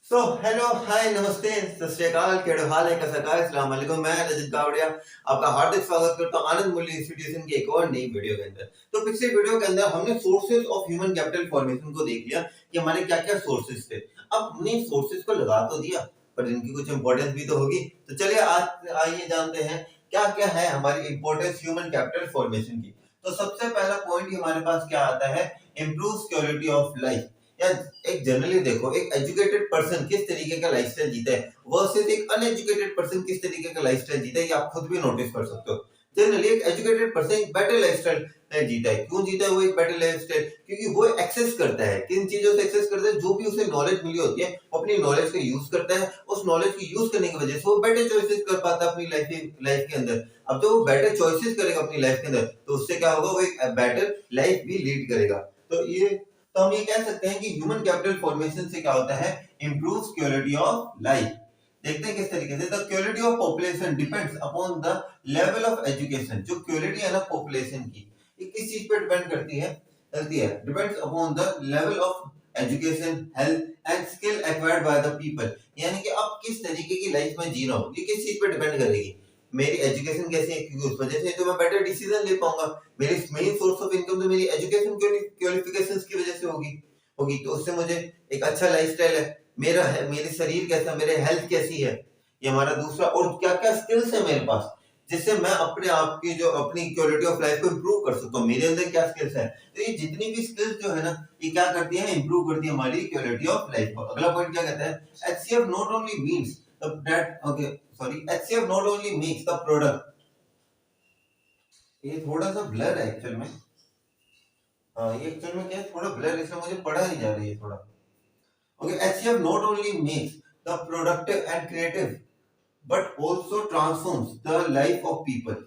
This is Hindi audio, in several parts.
सो हेलो हाय नमस्ते सत श्री अकाल केड़ो हाल है कैसा का अस्सलाम वालेकुम। मैं रजत कावड़िया आपका हार्दिक स्वागत करता हूं आनंद मूल्य इंस्टीट्यूशन की एक और नई वीडियो के अंदर। तो पिछले वीडियो के अंदर हमने sources of human capital formation को देख लिया कि हमारे क्या-क्या सोर्सेज थे। अब हमने सोर्सेज को लगा तो दिया पर इनकी कुछ इंपॉर्टेंस भी तो होगी। तो चलिए आज आइए जानते हैं क्या-क्या है हमारी इंपॉर्टेंस ह्यूमन कैपिटल फॉर्मेशन की। तो सबसे पहला पॉइंट हमारे पास क्या आता है, इंप्रूव्स क्वालिटी ऑफ लाइफ। या एक जनरली देखो एक एजुकेटेड पर्सन किस तरीके का लाइफस्टाइल जीता है वर्सेस एक अनएजुकेटेड पर्सन किस तरीके का लाइफस्टाइल जीता है, ये आप खुद भी नोटिस कर सकते हो। जनरली एक एजुकेटेड पर्सन एक बेटर लाइफस्टाइल जीता है। क्यों जीता है वो एक बेटर लाइफस्टाइल? क्योंकि वो एक्सेस करता है, किन चीजों से एक्सेस करता है, जो भी उसे नॉलेज मिली होती है वो अपनी नॉलेज का यूज करता है। उस नॉलेज को यूज करने की वजह से वो बेटर चॉइसेस कर पाता है अपनी लाइफ के अंदर। अब जब वो बेटर चॉइसेस करेगा अपनी लाइफ के अंदर तो उससे क्या होगा, वो एक बेटर लाइफ भी लीड करेगा। तो हम ये कह सकते हैं कि ह्यूमन कैपिटल फॉर्मेशन से क्या होता है, इंप्रूव्स क्वालिटी ऑफ लाइफ। देखते हैं किस तरीके से। The quality of population depends upon the level of education. जो क्वालिटी है ना पॉपुलेशन की, ये किस चीज पे डिपेंड करती है depends upon the level of education, health and skill acquired by the people. यानी कि अब किस तरीके की लाइफ में जी रहा हूँ ये किस चीज पे डिपेंड करेगी, मेरी एजुकेशन कैसी है, क्योंकि उस वजह से तो मैं बेटर डिसीजन ले पाऊंगा। मेरी मेन सोर्स ऑफ इनकम तो मेरी एजुकेशन क्वालिफिकेशंस की वजह से होगी तो उससे मुझे एक अच्छा लाइफस्टाइल है मेरा है, मेरे शरीर कैसा, मेरे हेल्थ कैसी है, ये हमारा दूसरा। और क्या क्या स्किल्स है मेरे पास जिससे मैं अपने आप की जो अपनी क्वालिटी ऑफ लाइफ को इंप्रूव कर सकता हूँ, मेरे अंदर क्या स्किल्स है। तो ये जितनी भी स्किल्स जो है ना ये क्या करती है, इंप्रूव करती है हमारी क्वालिटी ऑफ लाइफ को। अगला पॉइंट क्या कहता है, HCF not only means that okay sorry HCF not only makes the product. ये थोड़ा सा ब्लर है एक्चुअल में। हाँ ये एक्चुअल में क्या है, थोड़ा ब्लर इसलिए मुझे पढ़ा नहीं जा रही है थोड़ा। Okay, HCF not only makes the productive and creative but also transforms the life of people.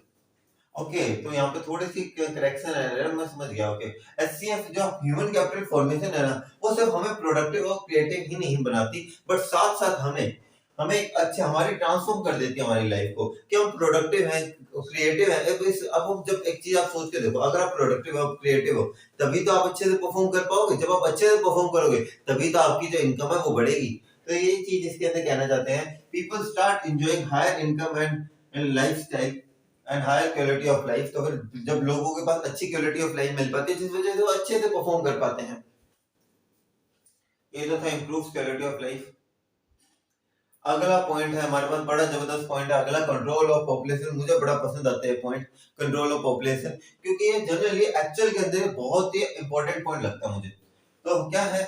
Okay तो यहाँ पे थोड़ी सी करेक्शन है, मैं समझ गया। ओके, एचसीएफ जो ह्यूमन कैपिटल फॉर्मेशन है ना वो सिर्फ हमें प्रोडक्टिव और क्रिएटिव ही नहीं बनाती बट साथ साथ हमें हमें एक अच्छे हमारी ट्रांसफॉर्म कर देती है हमारी लाइफ को कि हम प्रोडक्टिव हैं, क्रिएटिव हैं। तो इस अब हम जब एक चीज आप सोच के देखो, अगर आप प्रोडक्टिव हो, क्रिएटिव हो, तभी तो आप अच्छे से परफॉर्म कर पाओगे। जब आप अच्छे से परफॉर्म करोगे तभी तो आपकी जो इनकम है वो बढ़ेगी। तो ये चीज इसके अंदर कहना चाहते हैं, people start enjoying higher income and lifestyle and higher quality of life. तो फिर जब लोगों के पास अच्छी क्वालिटी ऑफ लाइफ मिल पाती है जिस वजह से वो अच्छे से परफॉर्म कर पाते हैं। ये तो था इंप्रूव्स क्वालिटी ऑफ लाइफ। अगला पॉइंट है हमारे पास, बड़ा जबरदस्त पॉइंट है अगला, कंट्रोल ऑफ पॉपुलेशन। मुझे बड़ा पसंद आता है पॉइंट कंट्रोल ऑफ पॉपुलेशन, क्योंकि ये जनरली एक्चुअल के अंदर बहुत ही इंपॉर्टेंट पॉइंट लगता है मुझे। तो क्या है,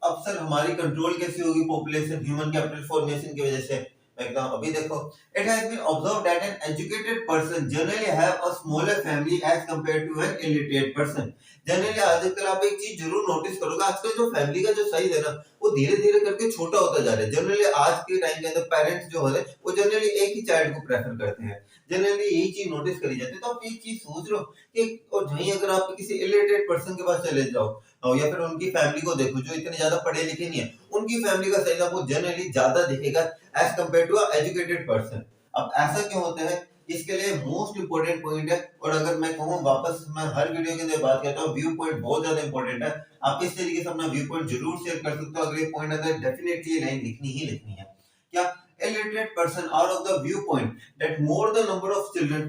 अक्सर हमारी कंट्रोल कैसी होगी पॉपुलेशन ह्यूमन कैपिटल फॉर्मेशन की वजह से। मैं कहता हूं अभी देखो, it has been observed that an educated person generally have a smaller family as compared to an illiterate person. Generally आजकल आप एक चीज जरूर नोटिस करोगे, आजकल जो फैमिली का जो साइज है ना वो धीरे धीरे करके छोटा होता जा रहा है। जनरली आज के टाइम के अंदर पेरेंट्स जो है वो जनरली एक ही चाइल्ड को प्रेफर करते हैं। जनरली यही चीज नोटिस करी जाती है। तो आप एक चीज सोच रहे हो कि और वहीं अगर आप किसी इलिटरेट पर्सन के पास चले जाओ या फिर उनकी फैमिली को देखो जो इतने ज्यादा पढ़े लिखे नहीं है, उनकी फैमिली का साइज आपको जनरली ज्यादा दिखेगा as compare to educated person. अब ऐसा क्यों होता है, इसके लिए मोस्ट इंपोर्टेंट पॉइंट है। और अगर मैं कहूँ वापस, मैं हर वीडियो के अंदर बात करता हूँ, व्यू पॉइंट बहुत ज्यादा इंपॉर्टेंट है। आप इस तरीके से अपना व्यू पॉइंट जरूर शेयर कर सकते हो। अगले पॉइंट अंदर डेफिनेटली ये लाइन लिखनी ही लिखनी है। क्या, illiterate person are of the viewpoint that more the number of children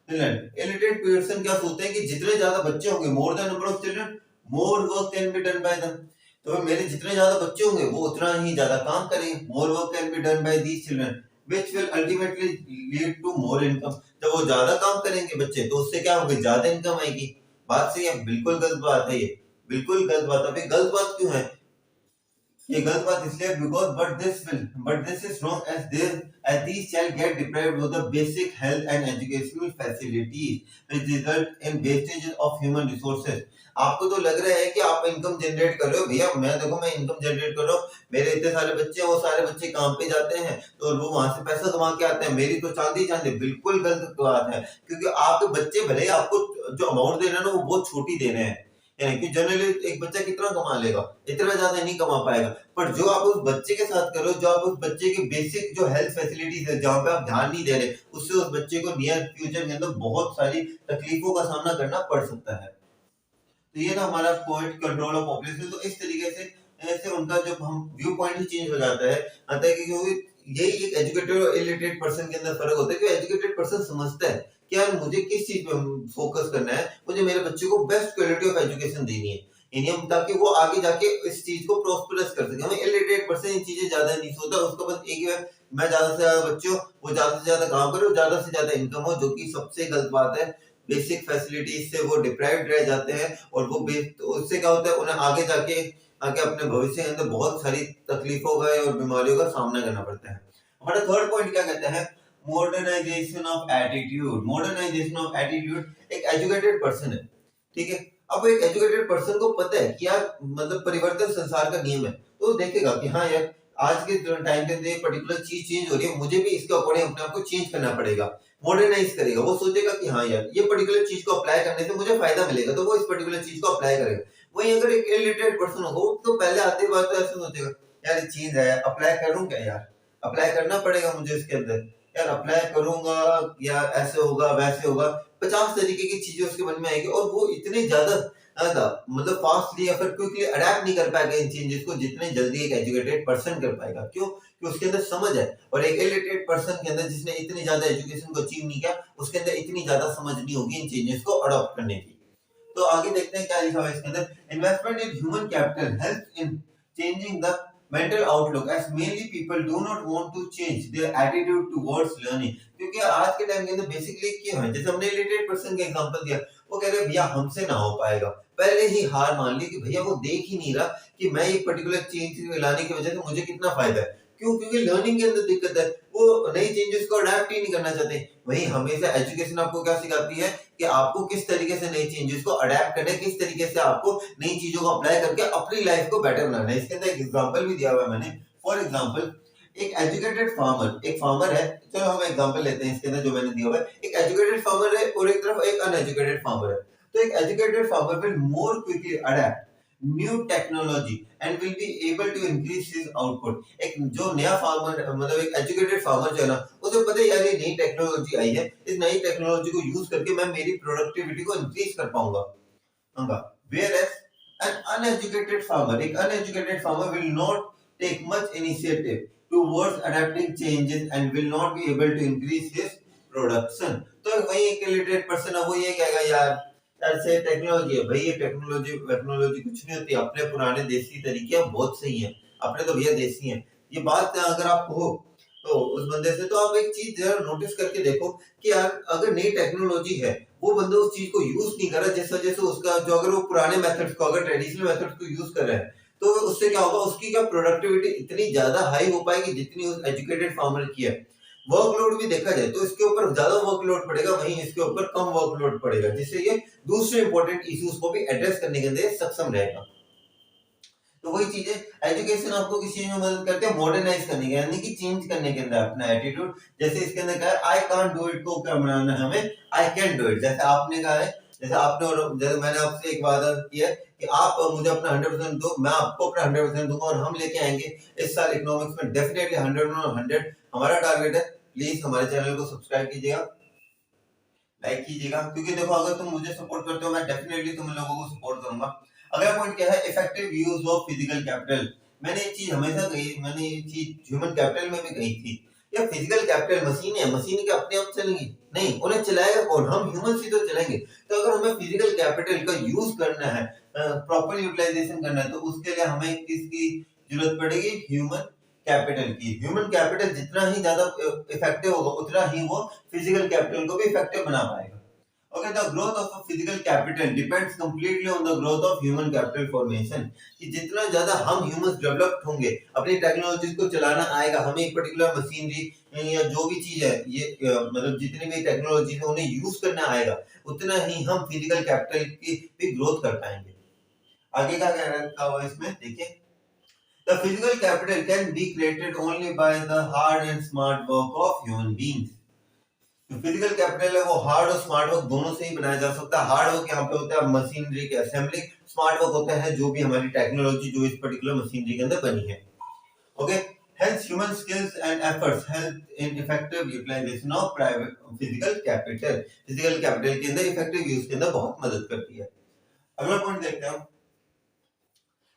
illiterate person क्या सोचते हैं कि जितने ज्यादा बच्चे होंगे, more the number of children more work can be done by them। तो मेरे जितने ज्यादा बच्चे होंगे वो उतना ही ज्यादा काम करेंगे, more work can be done by these children which will ultimately lead to more income। जब वो ज्यादा काम करेंगे बच्चे तो उससे क्या होगा, ज्यादा इनकम आएगी। बात सही है, बिल्कुल गलत बात है ये, बिल्कुल गलत बात है। अभी गलत बात क्यों है, ये गलत बात इसलिए because but this is wrong as these child get deprived of the basic health and educational facilities which result in wastage of human resources। आपको तो लग रहा है कि आप इनकम जनरेट कर रहे हो, भैया मैं देखो मैं इनकम जनरेट कर रहा हूँ, मेरे इतने सारे बच्चे हैं, वो सारे बच्चे काम पे जाते हैं तो वो वहां से पैसा कमा के आते हैं, मेरी तो चांदी चांदी। बिल्कुल गलत बात है, क्योंकि आपके बच्चे भले ही आपको जो अमाउंट दे रहे हैं ना वो बहुत छोटी दे रहे हैं। यानी कि जनरली एक बच्चा कितना कमा लेगा, इतना ज्यादा नहीं कमा पाएगा। पर जो आप उस बच्चे के साथ करो, जो आप उस बच्चे की बेसिक जो हेल्थ फैसिलिटीज है जहाँ पे आप ध्यान नहीं दे रहे, उससे उस बच्चे को नियर फ्यूचर के अंदर बहुत सारी तकलीफों का सामना करना पड़ सकता है। तो ये ना हमारा पॉइंट कंट्रोल ऑफ पॉपुलेशन। तो इस तरीके से ऐसे उनका जब हम व्यू पॉइंट ही चेंज हो जाता है, आता है कि क्योंकि यही एक एजुकेटेड और इलिटरेट पर्सन के अंदर फर्क होता है कि एजुकेटेड पर्सन समझता है कि यार मुझे किस चीज पे फोकस करना है, मुझे मेरे बच्चे को बेस्ट क्वालिटी ऑफ एजुकेशन देनी है, यानी हम ताकि वो आगे जाके इस चीज को प्रोस्पेरस कर सके। हमें इलिटरेट पर्सन ये चीजें ज्यादा नहीं सोचता, उसका बस एक ही है, मैं ज्यादा से ज्यादा बच्चों वो ज्यादा से ज्यादा काम करे, ज्यादा से ज्यादा इनकम हो, जो कि सबसे गलत बात है। बेसिक फैसिलिटीज से वो डिप्राइव्ड रह जाते हैं और वो तो उससे क्या होता है, उन्हें आगे जाके आगे अपने भविष्य के अंदर बहुत सारी तकलीफों का और बीमारियों का सामना करना पड़ता है। हमारा थर्ड पॉइंट क्या कहता है, modernisation of attitude. Modernisation of attitude एक एजुकेटेड पर्सन है, ठीक है, अब एक एजुकेटेड पर्सन को पता है कि यार मतलब परिवर्तन संसार का नियम है, तो वो देखेगा कि हाँ यार आज के टाइम के अंदर पर्टिकुलर चीज चेंज हो रही है, मुझे भी इसके अकॉर्डिंग अपने आप को चेंज करना पड़ेगा, मॉडर्नाइज करेगा। वो सोचेगा कि हाँ यार ये पर्टिकुलर चीज को अप्लाई करने से मुझे फायदा मिलेगा, तो वो इस पर्टिकुलर चीज को अप्लाई करेगा। वहीं अगर एक इलिटरेट पर्सन होगा, वो तो पहले आते बात तो ऐसे सोचेगा, यार ये चीज है अप्लाई करूं क्या यार, अप्लाई करना पड़ेगा मुझे इसके अंदर, यार अप्लाई करूंगा या ऐसे होगा वैसे होगा, 50 तरीके की चीजें उसके मन में आएगी और वो इतनी ज्यादा मतलब फास्टली या फिर क्विकली अडेप्ट नहीं कर पाएगा इन चेंजेस को, जितने जल्दी एक एजुकेटेड पर्सन कर पाएगा। क्यों? कि उसके अंदर समझ है, और एक इलिटरेट पर्सन के अंदर जिसने इतनी ज्यादा एजुकेशन को अचीव नहीं किया, उसके अंदर इतनी ज्यादा समझ नहीं होगी इन चेंजेस को अडॉप्ट करने की। तो आगे देखते हैं क्या लिखा हुआ है इसके अंदर, investment in human capital helps in changing the mental outlook as mainly people do not want to change their attitude towards learning। क्योंकि आज के टाइम के अंदर बेसिकली क्या है, जैसे हमने इलिटरेट पर्सन का एग्जांपल दिया, वो कह रहे भैया हमसे ना हो पाएगा, पहले ही हार मान ली कि भैया वो देख ही नहीं रहा कि मैं एक पर्टिकुलर चेंज लाने की वजह से मुझे कितना फायदा है। क्यों? क्योंकि लर्निंग के अंदर दिक्कत है, वो नई चेंजेस को अडेप्ट ही नहीं करना चाहते। वहीं हमेशा एजुकेशन आपको क्या सिखाती है कि आपको किस तरीके से नई चेंजेस को अडेप्ट करना है, किस तरीके से आपको नई चीजों को अप्लाई करके अपनी लाइफ को बेटर बनाना है। इसके अंदर एक एग्जांपल भी दिया हुआ है मैंने, फॉर एग्जांपल एक एजुकेटेड फार्मर, एक फार्मर है, चलो हम एग्जांपल लेते हैं इसके अंदर जो मैंने दिया हुआ है, एक एजुकेटेड फार्मर है और एक तरफ एक अनएजुकेटेड फार्मर है। तो एक educated farmer will more quickly adapt new technology and will be able to increase his output. एक जो नया फार्मर मतलब एक एजुकेटेड फार्मर जो है ना, उसे पता है यार ये नई टेक्नोलॉजी आई है, इस नई टेक्नोलॉजी को यूज करके मैं मेरी प्रोडक्टिविटी को इंक्रीज कर पाऊंगा। Whereas an uneducated farmer, एक uneducated farmer will not take much initiative towards adapting changes and will not be able to increase his production। तो वही एक illiterate person है, वो ये कहेगा यार ऐसे टेक्नोलॉजी है, भाई ये टेक्नोलॉजी टेक्नोलॉजी कुछ नहीं होती, अपने पुराने देसी तरीके बहुत सही हैं, अपने तो भैया देसी हैं। ये बात अगर आप हो तो उस बंदे से, तो आप एक चीज जरा नोटिस करके देखो कि यार अगर नई टेक्नोलॉजी है, वो बंदा उस चीज को यूज नहीं कर रहा, जिस वजह से उसका जो अगर वो पुराने मेथड्स को अगर ट्रेडिशनल मेथड्स को यूज कर रहा है, तो उससे क्या होगा, उसकी क्या प्रोडक्टिविटी इतनी ज्यादा हाई हो पाएगी जितनी उस एजुकेटेड फार्मर की है। वर्कलोड भी देखा जाए तो इसके ऊपर ज्यादा वर्कलोड पड़ेगा, वहीं इसके ऊपर कम वर्कलोड पड़ेगा, जिससे ये दूसरे इंपॉर्टेंट इश्यूज को भी एड्रेस करने के अंदर सक्षम रहेगा। तो वही चीज है, एजुकेशन आपको किसी चीज में मदद करते हैं मॉडर्नाइज करने के, यानी कि चेंज करने के अंदर अपना एटीट्यूड। जैसे इसके अंदर कहा है आई कांट डू इट को क्या बनाना है हमें, आई कैन डू इट। जैसे आपने कहा है, जैसे आपने और जैसे मैंने आपसे एक वादा किया है कि आप मुझे अपना 100% दो, मैं आपको अपना 100% दूंगा, और हम लेके आएंगे इस साल इकोनॉमिक्स में डेफिनेटली 100 में 100 हमारा टारगेट है। प्लीज हमारे चैनल को सब्सक्राइब कीजिएगा, लाइक कीजिएगा, क्योंकि देखो अगर तुम मुझे सपोर्ट करते हो मैं डेफिनेटली तुम लोगों को सपोर्ट करूंगा। अगला पॉइंट क्या है, effective use of physical capital. मैंने ये चीज हमेशा कही, मैंने ये चीज ह्यूमन कैपिटल में भी कही थी, या फिजिकल कैपिटल मशीन है, मशीन के अपने आप चलेंगी नहीं, उन्हें चलाएगा कौन, हम ह्यूमन ही तो चलेंगे। तो अगर हमें फिजिकल कैपिटल का यूज करना है, प्रॉपर यूटिलाइजेशन करना है, तो उसके लिए हमें किसकी जरूरत पड़ेगी, ह्यूमन कैपिटल की। ह्यूमन कैपिटल जितना ही ज्यादा इफेक्टिव होगा, उतना ही वो फिजिकल कैपिटल को भी इफेक्टिव बना पाएगा। Okay, the growth of a physical capital depends completely on the growth of human capital formation। कि जितना ज्यादा हम ह्यूमंस डेवलप्ड होंगे, अपनी टेक्नोलॉजीज को चलाना आएगा, हमें एक पर्टिकुलर मशीनरी या जो भी चीज है, ये मतलब जितनी भी टेक्नोलॉजी है उन्हें यूज करना आएगा, उतना ही हम फिजिकल कैपिटल की भी ग्रोथ कर पाएंगे। आगे क्या कह रखा हुआ है इसमें देखिए, the physical capital can be created only by the hard and smart work of human beings। जो फिजिकल कैपिटल है वो हार्ड और स्मार्ट वर्क दोनों से ही बनाया जा सकता है। हार्ड वर्क यहाँ पे होता है मशीनरी के असेंबलिंग, स्मार्ट वर्क होता है जो भी हमारी टेक्नोलॉजी जो इस पर्टिकुलर मशीनरी के अंदर बनी है। Okay, hence human skills and efforts help in effective utilisation of private physical capital. Physical capital के अंदर इफेक्टिव यूज के अंदर बहुत मदद करती है। अगला पॉइंट देखते हैं हम,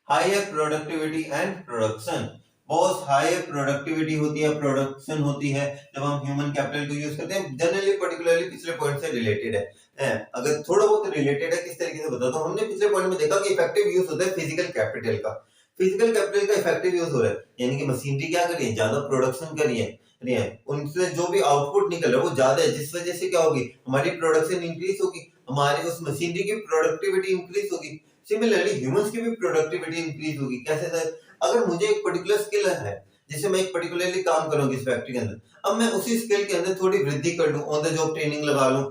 हायर प्रोडक्टिविटी एंड प्रोडक्शन, बहुत हायर प्रोडक्टिविटी होती है, प्रोडक्शन होती है जब हम ह्यूमन कैपिटल को यूज करते हैं। जनरली पर्टिकुलरली पिछले पॉइंट से रिलेटेड है, अगर थोड़ा बहुत रिलेटेड है किस तरीके से बताता हूँ। हमने पिछले पॉइंट में देखा कि इफेक्टिव यूज होता है फिजिकल कैपिटल का। फिजिकल कैपिटल का इफेक्टिव यूज हो रहा है, यानी कि मशीनरी क्या कर रही है, ज्यादा प्रोडक्शन कर रही है, उनसे जो भी आउटपुट निकल रहा है वो ज्यादा है, जिस वजह से क्या होगी, हमारी प्रोडक्शन इंक्रीज होगी, हमारी उस मशीनरी की प्रोडक्टिविटी इंक्रीज होगी। सिमिलरली ह्यूमंस की भी प्रोडक्टिविटी इंक्रीज होगी। कैसे सर, अगर मुझे एक पर्टिकुलर स्किल है जिससे मैं एक पर्टिकुलरली काम करूंगी इस फैक्ट्री के अंदर, अब मैं उसी स्किल के अंदर थोड़ी वृद्धि कर लूं, ऑन द जॉब ट्रेनिंग लगा लूं,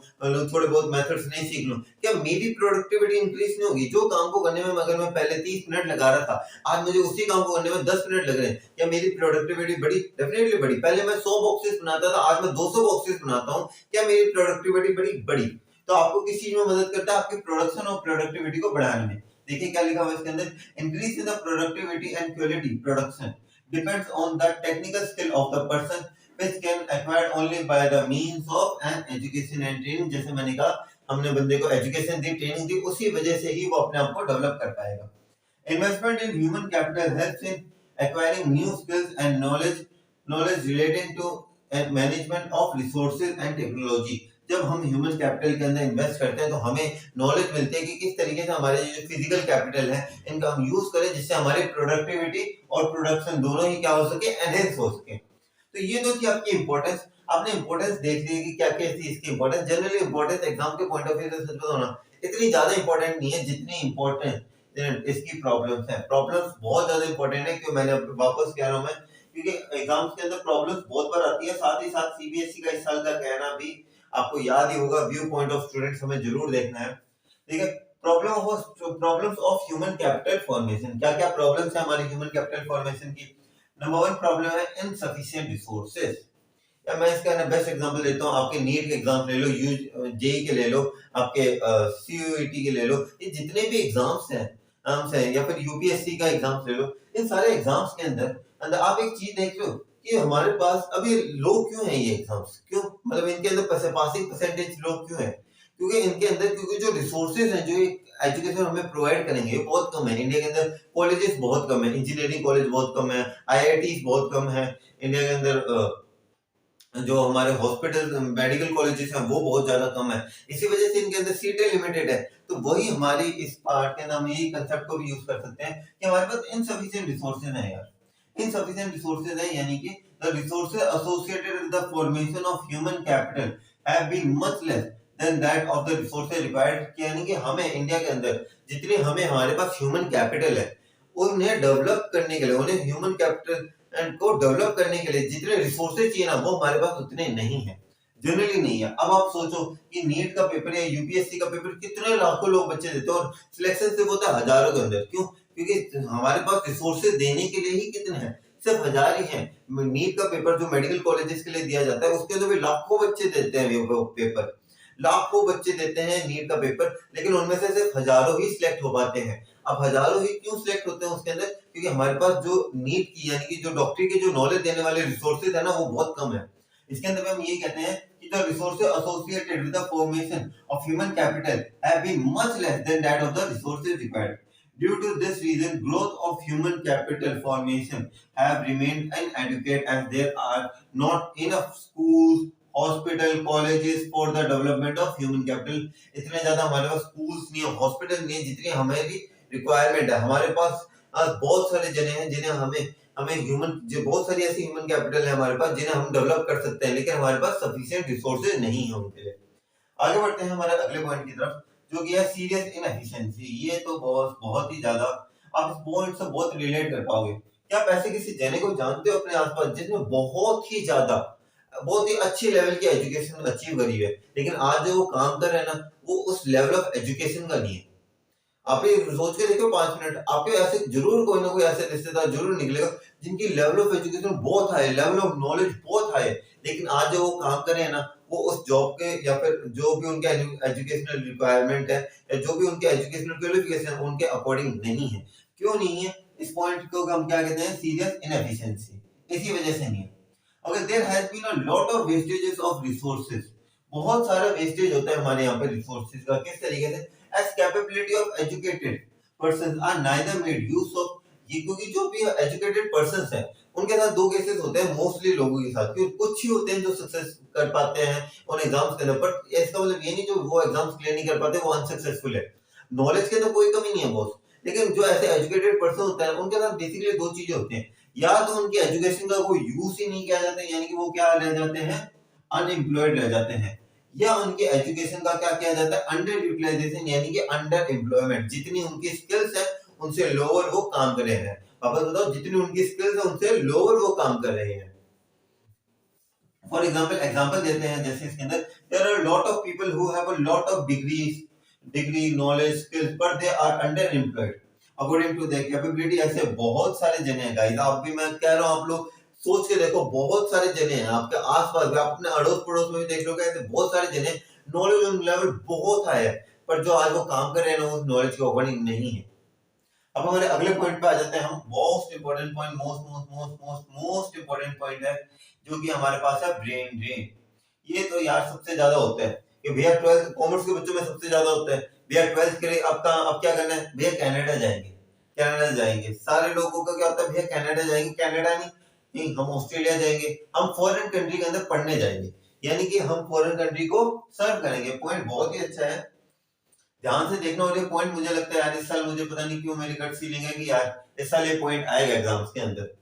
थोड़े बहुत मेथड्स नहीं सीख लूं, क्या मेरी प्रोडक्टिविटी इंक्रीज नहीं होगी? जो काम को करने में अगर मैं पहले 30 मिनट लगा रहा था, आज मुझे उसी काम को करने में 10 मिनट लग रहे हैं, क्या मेरी प्रोडक्टिविटी बढ़ी? डेफिनेटली बढ़ी। पहले मैं 100 बॉक्सेस बनाता था, आज मैं 200 बॉक्सेस बनाता हूं, क्या मेरी प्रोडक्टिविटी बढ़ी? तो आपको किस चीज में मदद करता है? आपकी प्रोडक्शन और प्रोडक्टिविटी को बढ़ाने में। देखिए क्या लिखा हुआ है इसके अंदर, increase in the productivity and quality production depends on the technical skill of the person which can acquired only by the means of an education and training। जैसे मैंने कहा, हमने बंदे को एजुकेशन दी, ट्रेनिंग दी, उसी वजह से ही वो अपने आप को डेवलप कर पाएगा। Investment in human capital helps in acquiring new skills and knowledge relating to management of resources and technology. जब हम ह्यूमन कैपिटल के अंदर इन्वेस्ट करते हैं तो हमें नॉलेज मिलती है कि किस तरीके से हमारे जो फिजिकल कैपिटल है इनका हम यूज करें, जिससे हमारी प्रोडक्टिविटी और प्रोडक्शन दोनों ही क्या हो सके, एनहेंस हो सके। तो ये तो थी आपकी इंपॉर्टेंस। आपने इंपॉर्टेंस देख ली कि क्या क्या थी इसकी इंपॉर्टेंस। जनरली इंपॉर्टेंस एग्जाम के पॉइंट ऑफ व्यू से सच बताओ ना, इतनी ज्यादा इंपॉर्टेंट नहीं है जितनी इंपॉर्टेंट इसकी प्रॉब्लम्स हैं। प्रॉब्लम्स बहुत ज्यादा इंपॉर्टेंट है, क्यों मैंने वापस कह रहा हूं मैं, क्योंकि एग्जाम्स के अंदर प्रॉब्लम्स बहुत बार आती है। साथ ही साथ सीबीएसई का इस साल का कहना भी आपको याद ही होगा, व्यू पॉइंट ऑफ स्टूडेंट्स हमें जरूर देखना है। ठीक है, problems of human capital formation. क्या क्या प्रॉब्लम्स है हमारी ह्यूमन कैपिटल फॉर्मेशन की? नंबर 1 प्रॉब्लम है इनसफिशिएंट रिसोर्सेज। या मैं इसका ना बेस्ट एग्जांपल देता हूं, आपके नीट के एग्जाम ले लो, यू जेई के ले लो, आपके सीयूईटी के ले लो, ये जितने भी एग्जाम्स हैं या फिर यूपीएससी का एग्जाम्स ले लो, इन सारे एग्जाम्स के अंदर अंदर आप एक चीज देख लो कि हमारे पास अभी लो क्यों है ये एग्जाम्स, क्यों, मतलब इनके अंदर पासिंग परसेंटेज लो क्यों है? क्योंकि इनके अंदर, क्योंकि जो रिसोर्सेज हैं जो एजुकेशन हमें प्रोवाइड करेंगे वो बहुत कम है। इंडिया के अंदर कॉलेजेस बहुत कम है, इंजीनियरिंग कॉलेज बहुत कम है, आईआईटी बहुत कम है। इंडिया के अंदर जो हमारे हॉस्पिटल मेडिकल कॉलेजेस हैं वो बहुत ज्यादा कम है। इसी वजह से इनके अंदर सीटें लिमिटेड है। तो वही हमारी इस पार्ट के अंदर हम यही कंसेप्ट को भी यूज कर सकते हैं कि हमारे पास इनसफिशिएंट रिसोर्सेज है यार। इनसफिशिएंट रिसोर्सेज है, यानी कि the resources associated with the formation of human capital have been much less than that of the resources required. यानी कि हमें इंडिया के अंदर जितने हमारे पास ह्यूमन कैपिटल है, उन्हें डेवलप करने के लिए, उन्हें ह्यूमन कैपिटल एंड को डेवलप करने के लिए जितने रिसोर्सेज चाहिए ना, वो हमारे पास उतने नहीं है, जनरली नहीं है। अब आप सोचो कि नीट का पेपर या यूपीएससी का पेपर कितने लाखों लोग बच्चे देते हैं और सिलेक्शन सिर्फ होता है हजारों के अंदर। क्यों? क्योंकि हमारे पास रिसोर्सेज देने के लिए ही कितने हैं, सिर्फ 1000 ही हैं। नीट का पेपर जो मेडिकल कॉलेजेस के लिए दिया जाता है उसके अंदर भी लाखों बच्चे देते हैं वो पेपर, लाखों बच्चे देते हैं नीट का पेपर, लेकिन उनमें से सिर्फ हजारों ही सिलेक्ट हो पाते हैं। अब हजारों ही क्यों सिलेक्ट होते हैं उसके अंदर? क्योंकि हमारे पास जो नीट की यानी कि जो डॉक्टरी की जो नॉलेज देने वाले रिसोर्सेज है ना, वो बहुत कम है। इसके अंदर हम ये कहते हैं कि the resources associated with the formation of human capital have been much less than that of the resources required. Due to this reason, growth of human capital formation have remained inadequate as there are not enough schools, hospital, colleges for the development of human capital. इतने ज्यादा हमारे पास स्कूल्स नहीं है, हॉस्पिटल नहीं है जितनी हमारी रिक्वायरमेंट है। हमारे पास आज बहुत सारे जने हैं जिन्हें हमें हमें ह्यूमन जो बहुत सारी ऐसी ह्यूमन कैपिटल है हमारे पास जिन्हें हम डेवलप कर सकते हैं, लेकिन हमारे पास सफिशिएंट रिसोर्सेज नहीं है उनके लिए। आगे बढ़ते हैं हमारे अगले पॉइंट की तरफ, जो कि है सीरियस इनएफिशिएंसी। ये तो बहुत बहुत ही ज्यादा आप इस पॉइंट से बहुत रिलेट कर पाओगे। क्या आप ऐसे किसी जने को जानते हो अपने आसपास जिसने बहुत ही अच्छी लेवल की एजुकेशन अचीव करी है, लेकिन आज जो वो काम कर रहे हैं ना, वो उस लेवल ऑफ एजुकेशन का नहीं है? आप ये सोच के देखो 5 मिनट, आपके ऐसे जरूर कोई ना कोई ऐसे रिश्तेदार जरूर निकलेगा जिनकी लेवल ऑफ एजुकेशन बहुत हाई, लेवल ऑफ नॉलेज बहुत हाई है, लेकिन आज जो वो काम कर रहे हैं ना, वो उस जॉब के या फिर जो भी उनके एजुकेशनल रिक्वायरमेंट है या जो भी उनके एजुकेशनल क्वालिफिकेशन है उनके अकॉर्डिंग नहीं है। क्यों नहीं है? इस पॉइंट को हम क्या कहते हैं, सीरियस इनएफिशिएंसी। इसी वजह से नहीं है। Okay, there has been a lot of wastages of resources। बहुत सारा वेस्टेज होता है हमारे यहाँ पे रिसोर्सेज का। किस तरीके से? As capability of educated persons are neither made use of ये, क्योंकि जो भी एजुकेटेड पर्संस हैं उनके साथ दो केसेस होते हैं मोस्टली लोगों के साथ, क्योंकि कुछ ही होते हैं जो सक्सेस कर पाते हैं उन एग्जाम्स के अंदर, बट इसका मतलब ये नहीं जो वो एग्जाम्स क्लियर नहीं कर पाते वो अनसक्सेसफुल है। नॉलेज के अंदर कोई कमी नहीं है बॉस, लेकिन जो ऐसे एजुकेटेड पर्सन होता है उनके साथ बेसिकली दो चीजें होती हैं, या तो उनकी एजुकेशन का कोई यूज ही नहीं किया जाता है, यानी कि वो क्या रह जाते हैं, अनएम्प्लॉयड रह जाते हैं, या उनके एजुकेशन का क्या किया जाता है, अंडर यूटिलाइजेशन, यानी कि अंडर एम्प्लॉयमेंट, जितनी उनकी स्किल्स है उनसे लोअर वो काम कर रहे हैं। वापस बताओ, जितनी उनकी स्किल्स है उनसे लोअर वो काम कर रहे हैं। फॉर एग्जाम्पल देते हैं, जैसे इसके अंदर there are lot of people who have a lot of degree knowledge skills but they are underemployed according to their capability. ऐसे बहुत सारे जने हैं गाइस, आप भी, मैं कह रहा हूं, आप लोग सोच के देखो, बहुत सारे जने हैं आपके आसपास भी, आप अपने अड़ोस पड़ोस में भी देख लोगे, ऐसे बहुत सारे जने, नॉलेज लेवल बहुत हाई है, पर जो आज वो काम कर रहे हैं ना उस नॉलेज के अकॉर्डिंग नहीं है। अब हमारे अगले पॉइंट पे आ जाते हैं हम, most important point, most important point है जो कि हमारे पास है, ब्रेन ड्रेन। ये तो यार सबसे ज्यादा होता है कि भैया 12th कॉमर्स के बच्चों में सबसे ज्यादा होता है, भैया 12th के लिए अब क्या करना है, भैया कनाडा जाएंगे, कनाडा जाएंगे, सारे लोगों का क्या होता है, भैया कनाडा जाएंगे, कनाडा नहीं हम ऑस्ट्रेलिया जाएंगे, हम फॉरेन कंट्री के अंदर पढ़ने जाएंगे, यानी कि हम फॉरेन कंट्री को सर्व करेंगे। पॉइंट बहुत ही अच्छा है, ध्यान से देखना, और ये पॉइंट मुझे लगता है यार इस साल, मुझे पता नहीं क्यों मेरी गट फीलिंग है कि यार इस साल ये पॉइंट आएगा एग्जाम्स के अंदर।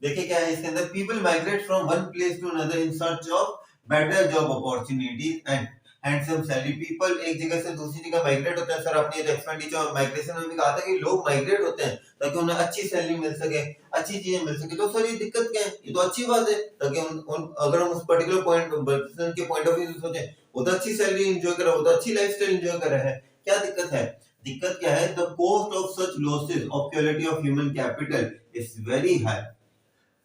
देखिए क्या है इसके अंदर, people migrate from one place to another in search of better job opportunities and handsome salary. People एक जगह से दूसरी जगह माइग्रेट होते हैं। सर आपने ये एक्सपेंडिचर और माइग्रेशन में भी कहा था कि लोग माइग्रेट होते हैं ताकि उन्हें अच्छी सैलरी मिल सके, अच्छी चीजें मिल सके, तो सर ये दिक्कत क्या है, ये तो अच्छी बात है, ताकि अगर हम उस पर्टिकुलर पॉइंट के पॉइंट ऑफ व्यू से सोचें, वो तो अच्छी सैलरी एंजॉय कर रहा है, वो तो अच्छी लाइफस्टाइल एंजॉय कर रहा है, क्या दिक्कत है। दिक्कत क्या है, the cost of such losses of quality of human capital is very high.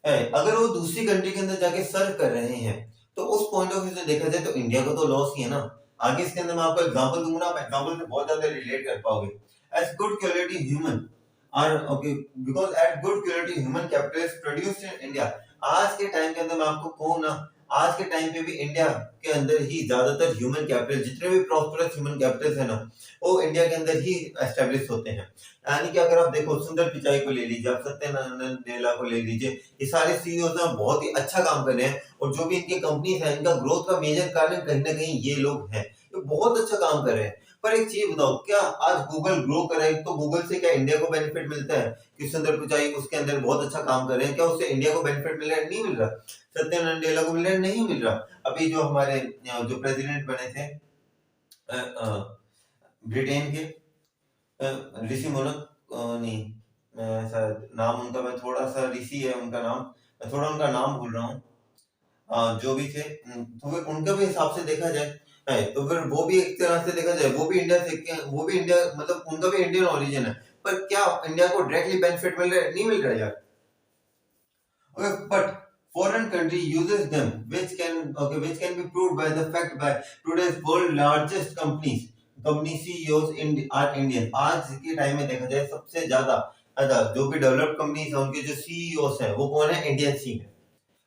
अगर वो दूसरी कंट्री के अंदर जाके सर्व कर रहे हैं तो उस पॉइंट ऑफ व्यू से देखा जाए तो इंडिया को तो लॉस ही है ना। आगे इसके अंदर मैं आपको एग्जांपल दूंगा, आप एग्जांपल से बहुत ज्यादा रिलेट कर पाओगे। As good quality human are okay, because at good quality human capital is produced in India. आज के टाइम के अंदर मैं आपको कहूं ना, आज के टाइम पे भी इंडिया के अंदर ही ज्यादातर ह्यूमन कैपिटल, जितने भी प्रॉस्परस ह्यूमन कैपिटल्स है ना, वो इंडिया के अंदर ही एस्टेब्लिश होते हैं। यानी कि अगर आप देखो सुंदर पिचाई को ले लीजिए, आप सत्यानंद नेला को ले लीजिए, ये सारे सीईओ बहुत ही अच्छा काम कर रहे हैं, और जो भी इनकी कंपनीज है इनका ग्रोथ का मेजर कारण कहीं ना कहीं ये लोग हैं, ये बहुत अच्छा काम कर रहे हैं। पर एक चीज बताओ, क्या आज गूगल ग्रो कर रहा है तो गूगल से क्या इंडिया को बेनिफिट मिलता है कि सुंदर पिचाई उसके अंदर बहुत अच्छा काम कर रहे हैं, क्या उससे इंडिया को बेनिफिट मिल रहा है, नहीं मिल रहा। सत्यानंद नेला को मिल रहा है, नहीं मिल रहा। अभी जो हमारे जो प्रेसिडेंट बने थे ब्रिटेन के, ऋषि मुनक, नहीं मैं शायद नाम उनका, मैं थोड़ा सा ऋषि है उनका नाम, मैं थोड़ा उनका नाम भूल रहा हूँ, जो भी थे, तो फिर उनका भी हिसाब से देखा जाए है, तो फिर वो भी एक तरह से देखा जाए, वो भी इंडिया से, वो भी इंडिया, मतलब उनका भी इंडियन ओरिजिन है, पर क्या इंडिया को डायरेक्टली बेनिफिट मिल रहा है, नहीं मिल रहा यार। But foreign country uses them, which can be proved by the fact by today's world largest company CEOs are Indian। आज के टाइम में देखा जाए सबसे ज्यादा जो भी डेवलप्ड कंपनीज है उनके जो सीईओस हैं वो कौन है, इंडियन सी है।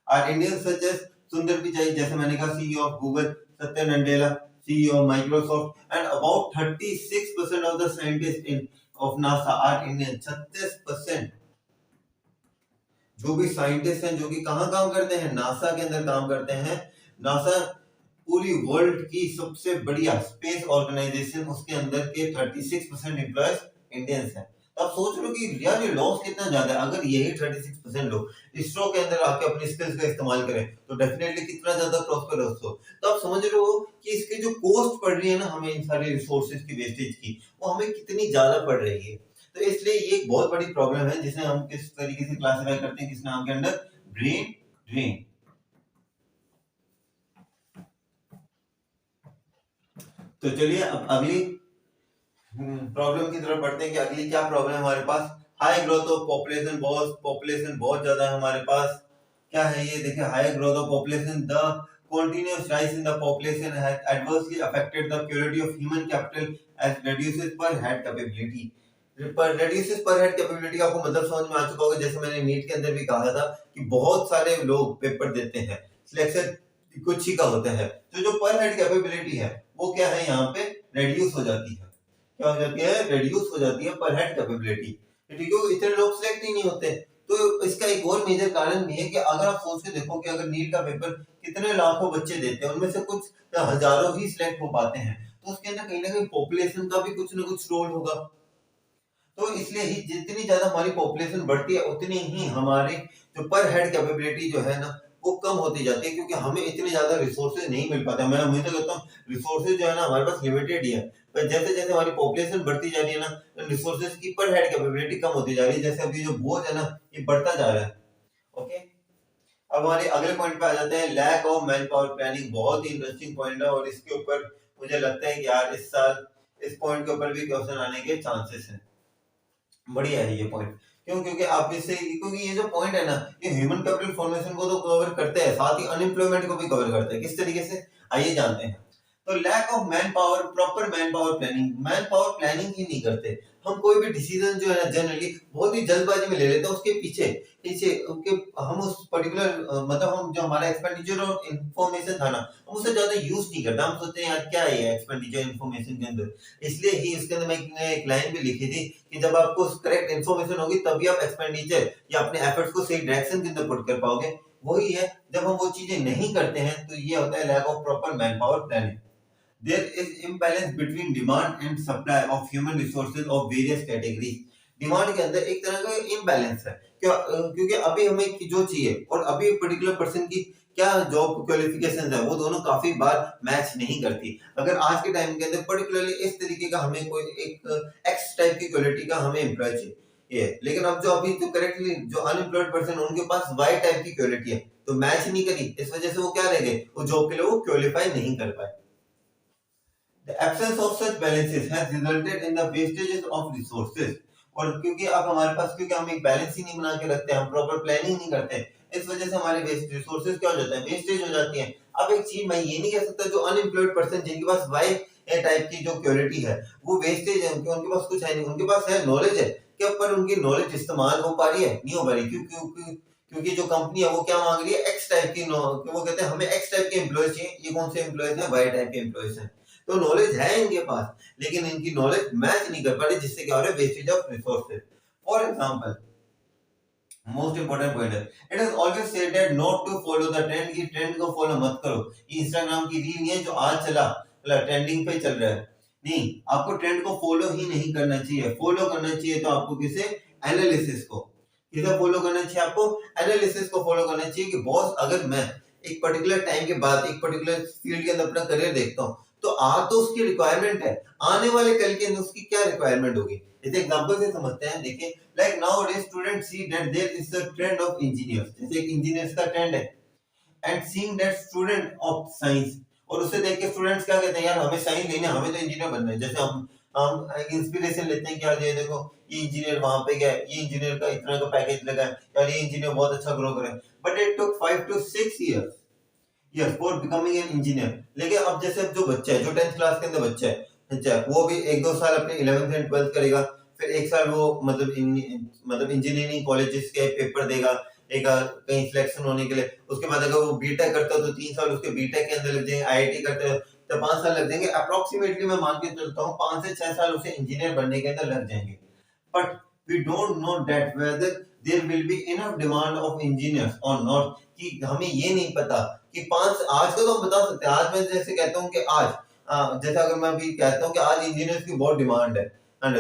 आर इंडियन सच एज सुंदर पिचाई, जैसे मैंने कहा, CEO of Google, Satya Nadella CEO of Microsoft, and about 36% of the scientist in of NASA are Indian. 36% जो भी साइंटिस्ट हैं जो कि कहाँ काम करते हैं, नासा के अंदर काम करते हैं। नासा पूरी वर्ल्ड की सबसे बढ़िया स्पेस ऑर्गेनाइजेशन, उसके अंदर के 36% एम्प्लॉयज इंडियंस हैं। तो आप सोच लो कि यार ये लॉस कितना ज्यादा है। अगर यही 36% लोग इसरो के अंदर आके अपनी स्किल्स का इस्तेमाल करें तो डेफिनेटली कितना ज्यादा प्रॉस्पेरस हो। तो आप समझ रहे हो कि इसकी जो कॉस्ट पड़ रही है ना हमें, इन सारे रिसोर्सेज की वेस्टेज की, वो हमें कितनी ज्यादा पड़ रही है। तो इसलिए ये एक बहुत बड़ी प्रॉब्लम है जिसे हम किस तरीके से क्लासिफाई करते हैं, किस नाम के अंदर, ब्रेन ड्रेन। तो चलिए अब अगली प्रॉब्लम की तरफ बढ़ते हैं कि अगली क्या प्रॉब्लम है हमारे पास। High growth of population, population बहुत ज्यादा है हमारे पास। क्या है ये, देखिए, high growth of population, the continuous rise in the population has adversely affected the quality of human capital as reduces per head capability। पर reduces per head capability का आपको मतलब समझ में आ चुका होगा। जैसे मैंने नीट के अंदर भी कहा था कि बहुत सारे लोग पेपर देते हैं, सिलेक्शन कुछ ही का होता है, तो जो पर हेड कैपेबिलिटी है वो क्या है यहाँ पे रेड्यूस हो जाती है। क्या हो जाती है, रिड्यूस हो जाती है पर हेड कैपेबिलिटी, क्योंकि इतने लोग सिलेक्ट ही नहीं होते। तो इसका एक और मेजर कारण भी है कि अगर आप सोच के देखो कि अगर नीट का पेपर कितने लाखों बच्चे देते हैं, उनमें से कुछ हजारों ही सिलेक्ट हो पाते हैं, तो उसके अंदर कहीं ना कहीं पॉपुलेशन का भी कुछ ना कुछ रोल होगा। तो इसलिए ही जितनी ज्यादा हमारी पॉपुलेशन बढ़ती है उतनी ही हमारी जो पर हेड कैपेबिलिटी जो है ना वो कम होती जाती है, क्योंकि हमें इतने ज्यादा रिसोर्सेज नहीं मिल पाते। मैं उम्मीद करता हूँ रिसोर्सेज जो है ना हमारे पास लिमिटेड ही है, पर जैसे जैसे हमारी पॉपुलेशन बढ़ती जा रही है ना, रिसोर्सेज की पर हेड कैपेबिलिटी कम होती जा रही है। जैसे अभी जो बोझ है ना ये बढ़ता जा रहा है। ओके, अब हमारे अगले पॉइंट पे आ जाते हैं, lack of man power planning. बहुत ही इंटरेस्टिंग पॉइंट है और इसके ऊपर मुझे लगता है कि यार इस साल इस पॉइंट के ऊपर भी क्वेश्चन आने के चांसेस हैं। बढ़िया है ये पॉइंट। क्यों? क्योंकि आप इससे, क्योंकि ये जो पॉइंट है ना ये ह्यूमन कैपिटल फॉर्मेशन को तो कवर करते हैं, साथ ही अनएम्प्लॉयमेंट को भी कवर करते हैं। किस तरीके से, आइए जानते हैं। तो lack of man power, proper man power planning, man power planning ही नहीं करते। हम कोई भी डिसीजन जो है ना जनरली बहुत ही जल्दबाजी में ले लेते हैं, उसके पीछे पीछे उनके हम उस पर्टिकुलर मतलब हम जो हमारा एक्सपेंडिचर ऑफ इंफॉर्मेशन था ना हम उससे ज्यादा यूज नहीं करते। हम सोचते हैं यार क्या है एक्सपेंडिचर इंफॉर्मेशन के अंदर। इसलिए ही इसके अंदर मैंने एक लाइन भी लिखी थी कि जब आपको करेक्ट इन्फॉर्मेशन होगी तभी आप एक्सपेंडिचर या अपने एफर्ट्स को सही डायरेक्शन के अंदर पुट कर पाओगे। वही है, जब हम वो चीजें नहीं करते हैं तो ये होता है lack of proper man power planning. There is imbalance between demand and supply of human resources of various categories. Demand के अंदर एक तरह का इम्बैलेंस है, क्या? क्योंकि अभी हमें जो चाहिए और अभी पर्टिकुलर पर्सन की क्या जॉब क्वालिफिकेशन है वो दोनों काफी बार मैच नहीं करती। अगर आज के टाइम के अंदर पर्टिकुलरली इस तरीके का हमें कोई एक एक्स टाइप की क्वालिटी का हमें एम्प्लॉय चाहिए, लेकिन अब जो अभी जो करेक्टली जो अनएम्प्लॉयड पर्सन है उनके पास वाई टाइप की क्वालिटी है, तो मैच नहीं करी, इस वजह से वो क्या रह गए, वो जॉब के लिए वो क्वालिफाई नहीं कर पाए। The absence of such balances has resulted in the wastages of resources. और क्योंकि अब हमारे पास, क्योंकि हम एक बैलेंस ही नहीं बना के रखते, हम प्रॉपर प्लानिंग नहीं करते, इस वजह से हमारे वेस्ट रिसोर्सेज क्या हो जाते हैं, वेस्टेज हो जाती हैं। अब एक चीज मैं ये नहीं कह सकता जो अनएम्प्लॉयड पर्सन जिनके पास वाई टाइप की जो क्वालिटी है वो वेस्टेज है, उनके पास कुछ है नहीं, उनके पास है नॉलेज है क्या, पर उनकी नॉलेज इस्तेमाल हो पा रही है, नहीं हो पा रही। क्योंकि जो कंपनी है वो क्या मांग रही है, एक्स टाइप की, वो कहते हैं हमें एक्स टाइप के एम्प्लॉयज चाहिए। ये कौन से एम्प्लॉयज हैं, वाई टाइप के एम्प्लॉयज हैं। तो नॉलेज है इनके पास लेकिन इनकी नॉलेज मैच नहीं कर पा रही, जिससे क्या हो रहा है, wastage of resources. For example, most important point है, it is always said that not to follow the trend, की ट्रेंड को फॉलो मत करो। इंस्टाग्राम की रील नहीं है जो आज चला ट्रेंडिंग पे चल रहा है, नहीं, आपको ट्रेंड को फॉलो ही नहीं करना चाहिए। फॉलो करना चाहिए तो आपको किसे, एनालिसिस को। किसे फॉलो करना चाहिए, आपको एनालिसिस को फॉलो करना चाहिए कि बॉस अगर मैं एक पर्टिकुलर टाइम के बाद एक पर्टिकुलर फील्ड के अंदर अपना करियर देखता हूँ तो आज तो उसकी रिक्वायरमेंट है, आने वाले कल के अंदर उसकी क्या रिक्वायरमेंट होगी। जैसे एग्जांपल से समझते हैं, देखिए like nowadays student see that there is the trend of engineers, जैसे एक इंजीनियर्स का ट्रेंड है, and seeing that student of science, और उससे देख के स्टूडेंट्स क्या कहते हैं, यार हमें साइंस लेना है, हमें तो इंजीनियर बनना है। जैसे हम इंस्पिरेशन लेते हैं कि यार ये देखो ये इंजीनियर वहां पे गया, ये इंजीनियर का इतना का पैकेज लगा है, यार ये इंजीनियर बहुत अच्छा ग्रो करे, but it took 5 to 6 years yes for becoming an engineer. लेकिन अब जैसे अब जो बच्चा है, जो 10th क्लास के अंदर बच्चा है, अच्छा वो भी 1-2 साल अपने 11th एंड 12th करेगा, फिर एक साल वो मतलब इंजीनियरिंग कॉलेजेस के पेपर देगा, एक कहीं सिलेक्शन होने के लिए, उसके बाद अगर वो बीटेक करता है तो 3 साल उसके बीटेक के अंदर लग जाएंगे, आईआईटी करता है तो 5 साल लग जाएंगे, अप्रोक्सीमेटली मैं मान के चलता हूँ 5 से 6 साल उसे इंजीनियर बनने के अंदर लग जाएंगे। But we don't know that whether there will be enough demand of engineers और नॉट, कि हमें ये नहीं पता कि 5 आज का तो हम बता सकते हैं। आज मैं जैसे कहता हूँ कि आज जैसे अगर मैं अभी कहता हूँ कि आज इंजीनियर्स की बहुत डिमांड है,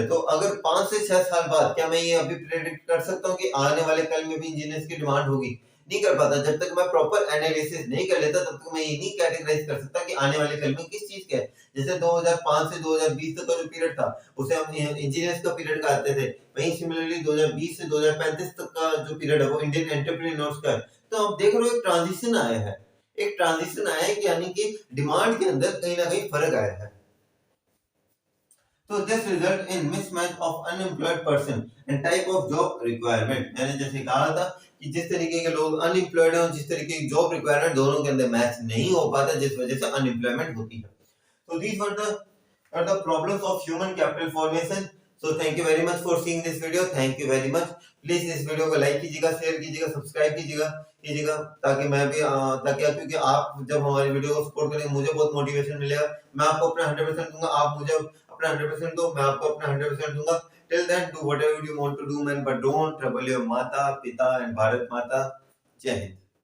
तो अगर 5 से 6 साल बाद क्या मैं ये अभी प्रेडिक्ट कर सकता हूँ कि आने वाले कल में भी इंजीनियर्स की डिमांड होगी, नहीं कर पाता। जब तक मैं प्रॉपर एनालिसिस नहीं कर लेता तब तक मैं ये नहीं कैटेगराइज कर सकता कि आने वाले कल में किस चीज का है। जैसे 2005 से 2020 तक का जो पीरियड था उसे हम इंजीनियर्स का पीरियड कहते थे, वहीं सिमिलरली 2020 से 2035 तक का जो पीरियड है वो इंडियन एंटरप्रेन्योर्स का है। तो आप देख रहे हो एक ट्रांजिशन आया है, एक ट्रांजिशन आया है कि यानी कि डिमांड के अंदर कहीं ना कहीं फर्क आया है। So this result in mismatch of unemployed person and type of job requirement। मैंने जैसे कहा था कि जिस तरीके के लोग अनएम्प्लॉयड हैं और जिस तरीके की जॉब रिक्वायरमेंट दोनों के अंदर मैच नहीं हो पाता, जिस वजह से अनएम्प्लॉयमेंट होती है। So these are the problems of human capital formation। So thank you very much for seeing this video। Thank you very much। Please इस वीडियो को लाइक कीजिएगा, शेयर कीजिएगा, सब्सक्राइब कीजिएगा ताकि मैं भी क्योंकि आप जब हमारी वीडियो को सपोर्ट करेंगे मुझे बहुत मोटिवेशन मिलेगा। मैं आपको अपना 100% दूंगा, आप मुझे अपना 100% दो, मैं आपको अपना 100% दूंगा। Till then do whatever you want to do man, but don't trouble your माता पिता एंड भारत माता। जय हिंद।